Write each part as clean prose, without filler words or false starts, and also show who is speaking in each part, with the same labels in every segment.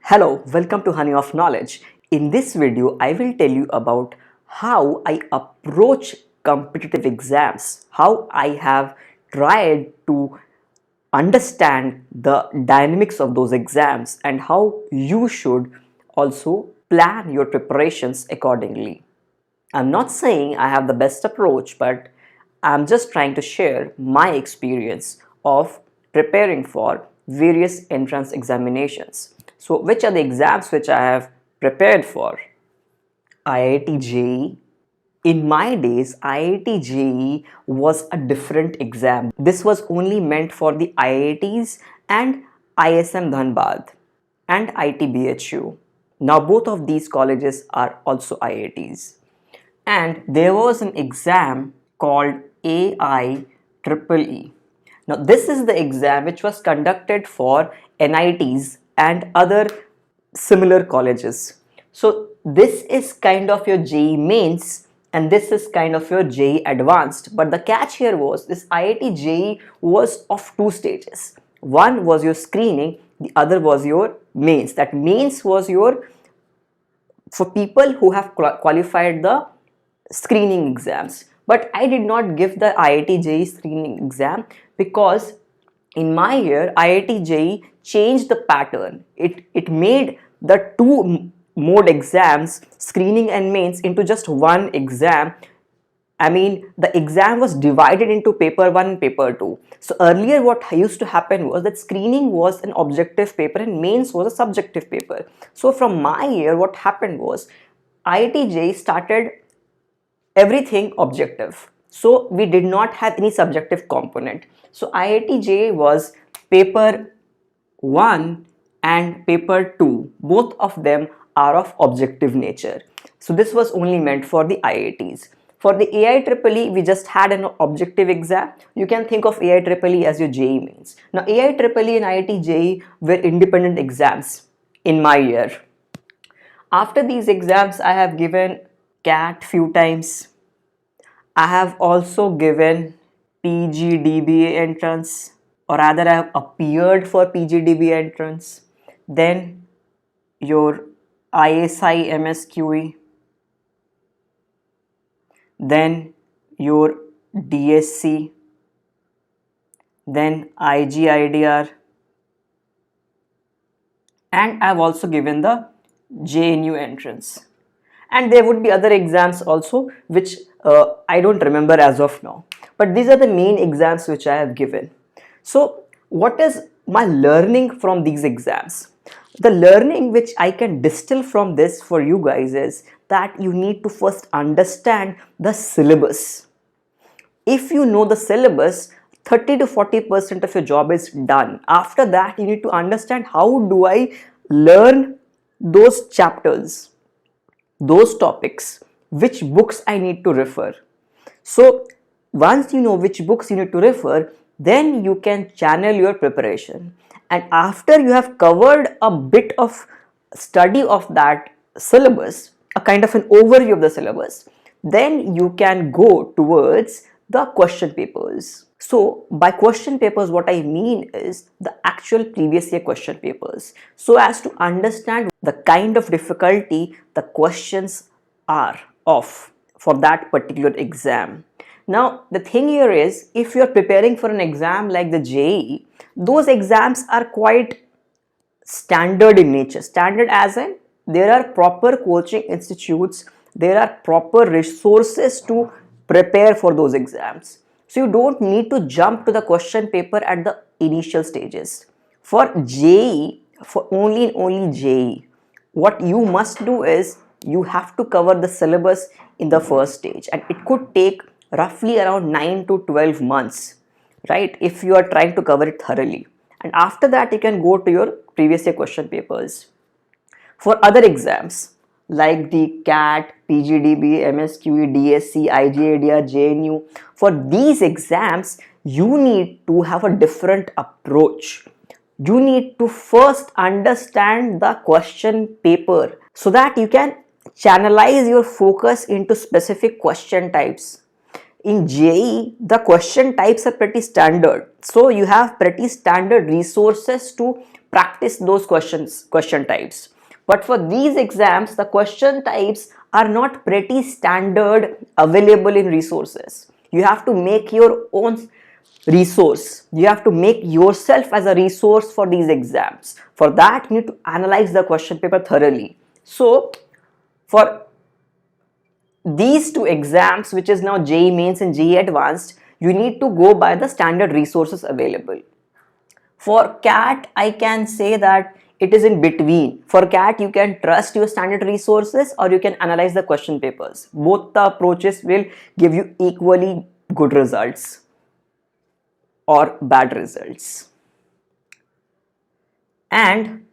Speaker 1: Hello, welcome to Honey of Knowledge. In this video, I will tell you about how I approach competitive exams, how I have tried to understand the dynamics of those exams, and how you should also plan your preparations accordingly. I'm not saying I have the best approach, but I'm just trying to share my experience of preparing for various entrance examinations. So, which are the exams which I have prepared for? IIT JEE. In my days, IIT JEE was a different exam. This was only meant for the IITs and ISM Dhanbad and ITBHU. Now, both of these colleges are also IITs. And there was an exam called AIEEE. Now, this is the exam which was conducted for NITs and other similar colleges. So, this is kind of your JEE mains and this is kind of your JEE advanced. But the catch here was this IIT JEE was of two stages. One was your screening, the other was your mains. That mains was your for people who have qualified the screening exams. But I did not give the IIT JEE screening exam because in my year IIT JEE changed the pattern. It made the two mode exams, screening and mains, into just one exam. I mean, the exam was divided into paper 1 and paper 2. So earlier what used to happen was that screening was an objective paper and mains was a subjective paper. So from my year what happened was IIT JEE started everything objective. So we did not have any subjective component. So IIT JEE was paper 1 and paper 2. Both of them are of objective nature. So this was only meant for the IITs. For the AIEEE, we just had an objective exam. You can think of AIEEE as your JEE mains. Now AIEEE and IIT JEE were independent exams in my year. After these exams, I have given CAT few times. I have also given PGDBA entrance, or rather I have appeared for PGDBA entrance. Then your ISI MSQE, then your DSC, then IGIDR, and I have also given the JNU entrance. And there would be other exams also which I don't remember as of now. But these are the main exams which I have given. So what is my learning from these exams? The learning which I can distill from this for you guys is that you need to first understand the syllabus. If you know the syllabus, 30 to 40% of your job is done. After that, you need to understand how do I learn those chapters, those topics, which books I need to refer. So once you know which books you need to refer, then you can channel your preparation. And after you have covered a bit of study of that syllabus, a kind of an overview of the syllabus, then you can go towards the question papers. So by question papers, what I mean is the actual previous year question papers, so as to understand the kind of difficulty the questions are of for that particular exam. Now the thing here is, if you are preparing for an exam like the JEE, those exams are quite standard in nature. Standard as in there are proper coaching institutes, there are proper resources to prepare for those exams. So you don't need to jump to the question paper at the initial stages. For JEE, for only and only JEE, what you must do is you have to cover the syllabus in the first stage, and it could take roughly around 9 to 12 months, right, if you are trying to cover it thoroughly. And after that you can go to your previous year question papers. For other exams like the CAT, PGDB, MSQE, DSC, IGADR, JNU, for these exams you need to have a different approach. You need to first understand the question paper so that you can channelize your focus into specific question types. In JEE, the question types are pretty standard. So you have pretty standard resources to practice those question types. But for these exams, the question types are not pretty standard available in resources. You have to make your own resource. You have to make yourself as a resource for these exams. For that, you need to analyze the question paper thoroughly. So for these two exams, which is now JEE Mains and JEE Advanced, you need to go by the standard resources available. For CAT, I can say that it is in between. For CAT, you can trust your standard resources or you can analyze the question papers. Both the approaches will give you equally good results or bad results. And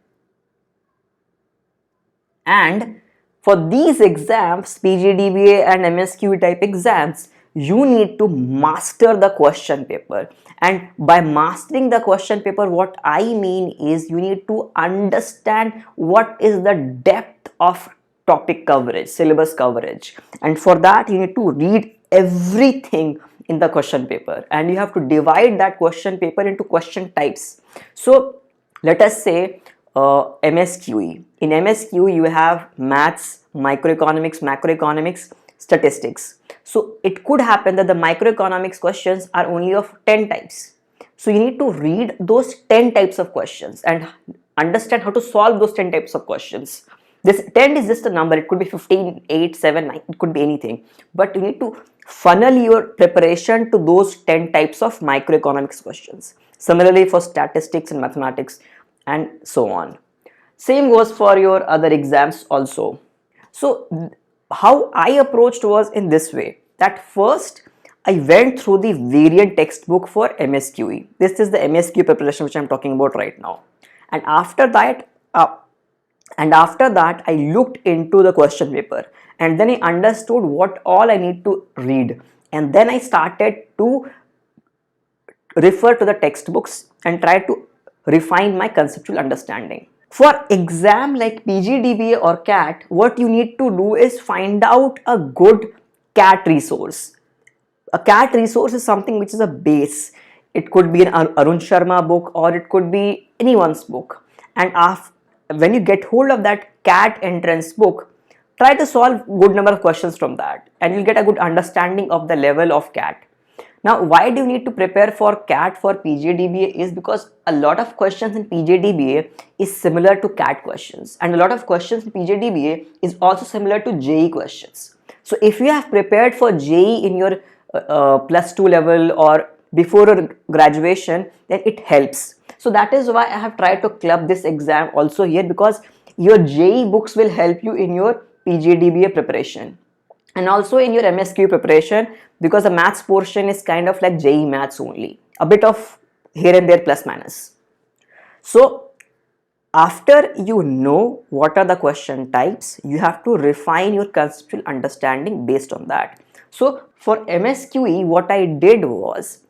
Speaker 1: for these exams, PGDBA and MSQ type exams, you need to master the question paper. And by mastering the question paper, what I mean is you need to understand what is the depth of topic coverage, syllabus coverage. And for that, you need to read everything in the question paper. And you have to divide that question paper into question types. So let us say MSQE. In MSQ, you have maths, microeconomics, macroeconomics, statistics. So it could happen that the microeconomics questions are only of 10 types. So you need to read those 10 types of questions and understand how to solve those 10 types of questions. This 10 is just a number. It could be 15, 8, 7, 9. It could be anything. But you need to funnel your preparation to those 10 types of microeconomics questions. Similarly for statistics and mathematics and so on. Same goes for your other exams also. So how I approached was in this way, that first I went through the variant textbook for MSQE. This is the MSQ preparation which I am talking about right now. And after that I looked into the question paper and then I understood what all I need to read. And then I started to refer to the textbooks and try to refine my conceptual understanding. For exam like PGDBA or CAT, what you need to do is find out a good CAT resource. A CAT resource is something which is a base. It could be an Arun Sharma book or it could be anyone's book. And when you get hold of that CAT entrance book, try to solve good number of questions from that and you'll get a good understanding of the level of CAT. Now, why do you need to prepare for CAT for PGDBA is because a lot of questions in PGDBA is similar to CAT questions and a lot of questions in PGDBA is also similar to JEE questions. So if you have prepared for JEE in your +2 level or before your graduation, then it helps. So that is why I have tried to club this exam also here, because your JEE books will help you in your PGDBA preparation. And also in your MSQ preparation, because the maths portion is kind of like JEE maths only, a bit of here and there plus minus. So after you know what are the question types, you have to refine your conceptual understanding based on that. So for MSQE, what I did was,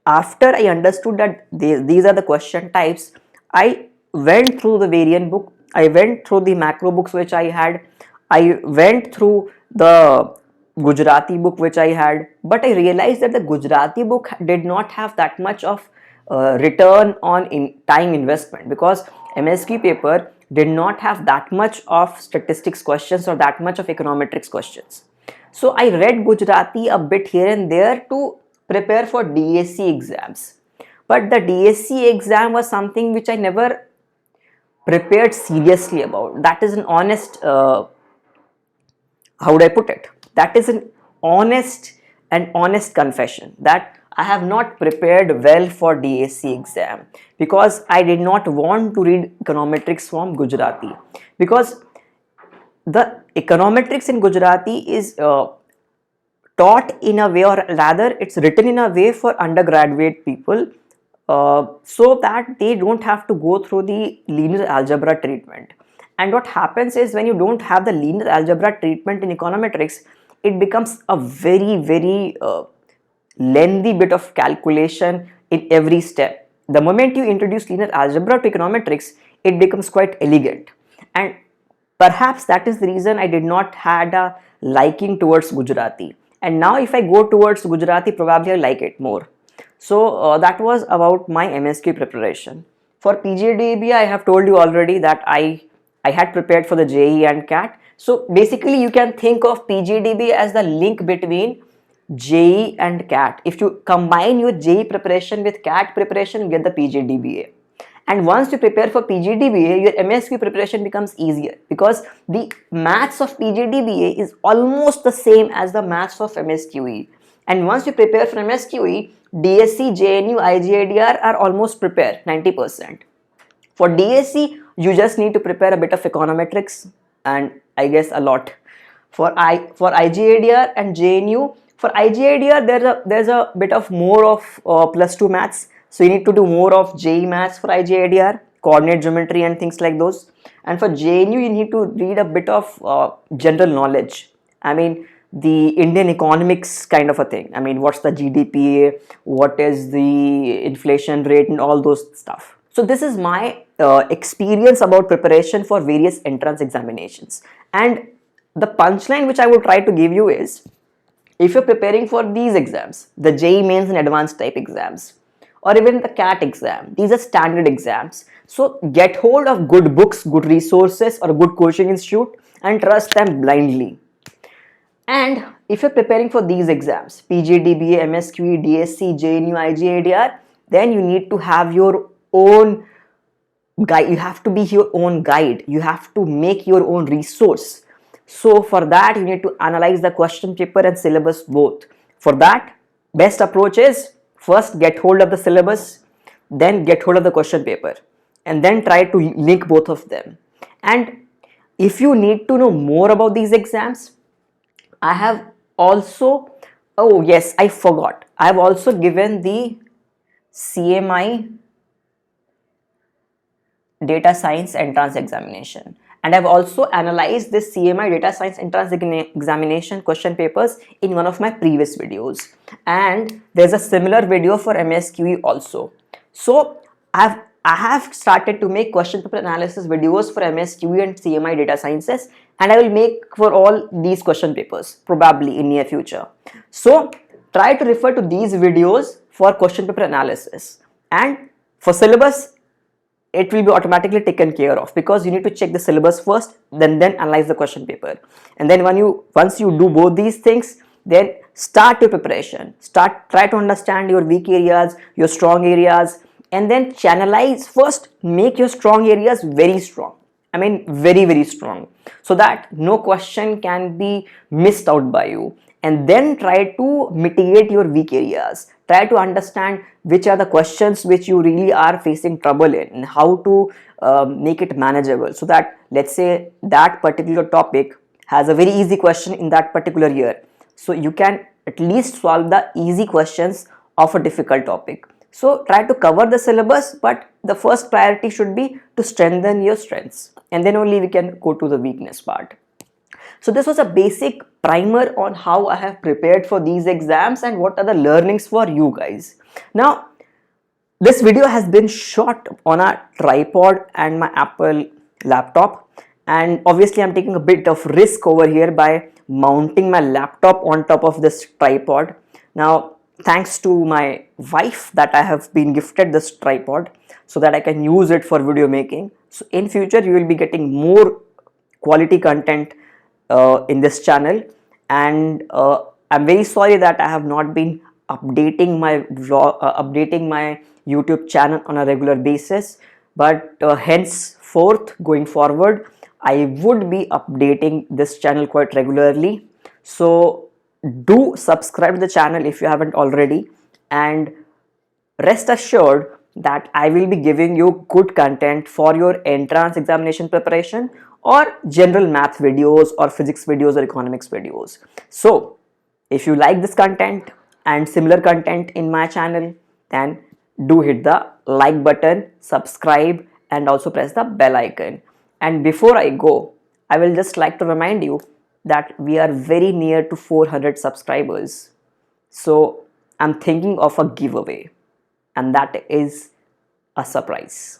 Speaker 1: after I understood that these are the question types, I went through the variant book, I went through the macro books which I had, I went through the Gujarati book which I had, but I realized that the Gujarati book did not have that much of return on time investment, because MSQ paper did not have that much of statistics questions or that much of econometrics questions. So I read Gujarati a bit here and there to prepare for DSC exams. But the DSC exam was something which I never prepared seriously about. That is an honest, how would I put it? That is an honest confession that I have not prepared well for DSC exam, because I did not want to read econometrics from Gujarati, because the econometrics in Gujarati is taught in a way, or rather it's written in a way for undergraduate people, so that they don't have to go through the linear algebra treatment. And what happens is, when you don't have the linear algebra treatment in econometrics, it becomes a very lengthy bit of calculation in every step. The moment you introduce linear algebra to econometrics, it becomes quite elegant. And perhaps that is the reason I did not had a liking towards Gujarati. And now if I go towards Gujarati, probably I like it more. So that was about my MSQ preparation. For PGDB, I have told you already that I had prepared for the JEE and CAT. So basically, you can think of PGDB as the link between JEE and CAT. If you combine your JEE preparation with CAT preparation, you get the PGDBA. And once you prepare for PGDBA, your MSQ preparation becomes easier because the maths of PGDBA is almost the same as the maths of MSQE. And once you prepare for MSQE, DSC, JNU, IGIDR are almost prepared 90%. For DSC, you just need to prepare a bit of econometrics and I guess a lot. For IGADR and JNU, for IGADR there's a bit of more of +2 maths, so you need to do more of JE maths for IGADR, coordinate geometry and things like those. And for JNU, you need to read a bit of general knowledge. I mean, the Indian economics kind of a thing. I mean, what's the GDP, what is the inflation rate, and all those stuff. So this is my experience about preparation for various entrance examinations. And the punchline which I would try to give you is, if you're preparing for these exams, the JEE mains and advanced type exams, or even the CAT exam, these are standard exams. So get hold of good books, good resources, or a good coaching institute and trust them blindly. And if you're preparing for these exams, PGDBA, MSQE, DSC, JNU, IGADR, then you need to have your own guide. You have to be your own guide. You have to make your own resource. So for that, you need to analyze the question paper and syllabus both. For that, best approach is first get hold of the syllabus, then get hold of the question paper, and then try to link both of them. And if you need to know more about these exams, I have also, oh yes, I forgot. I have also given the CMI data science entrance examination, and I've also analyzed this CMI data science entrance examination question papers in one of my previous videos, and there's a similar video for MSQE also. So I have started to make question paper analysis videos for MSQE and CMI data sciences, and I will make for all these question papers probably in near future. So try to refer to these videos for question paper analysis, and for syllabus it will be automatically taken care of because you need to check the syllabus first, then analyze the question paper. And then once you do both these things, then start your preparation. Try to understand your weak areas, your strong areas, and then channelize. First, make your strong areas very strong. I mean, very, very strong, so that no question can be missed out by you. And then try to mitigate your weak areas. Try to understand which are the questions which you really are facing trouble in and how to make it manageable. So that, let's say, that particular topic has a very easy question in that particular year. So you can at least solve the easy questions of a difficult topic. So try to cover the syllabus, but the first priority should be to strengthen your strengths, and then only we can go to the weakness part. So this was a basic primer on how I have prepared for these exams and what are the learnings for you guys. Now, this video has been shot on a tripod and my Apple laptop, and obviously I'm taking a bit of risk over here by mounting my laptop on top of this tripod. Now, thanks to my wife that I have been gifted this tripod so that I can use it for video making. So in future you will be getting more quality content in this channel, and I'm very sorry that I have not been updating my updating my YouTube channel on a regular basis, but henceforth going forward I would be updating this channel quite regularly. So do subscribe to the channel if you haven't already, and rest assured that I will be giving you good content for your entrance examination preparation or general math videos or physics videos or economics videos. So if you like this content and similar content in my channel, then do hit the like button, subscribe, and also press the bell icon. And before I go, I will just like to remind you that we are very near to 400 subscribers. So I'm thinking of a giveaway, and that is a surprise.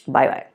Speaker 1: Bye bye.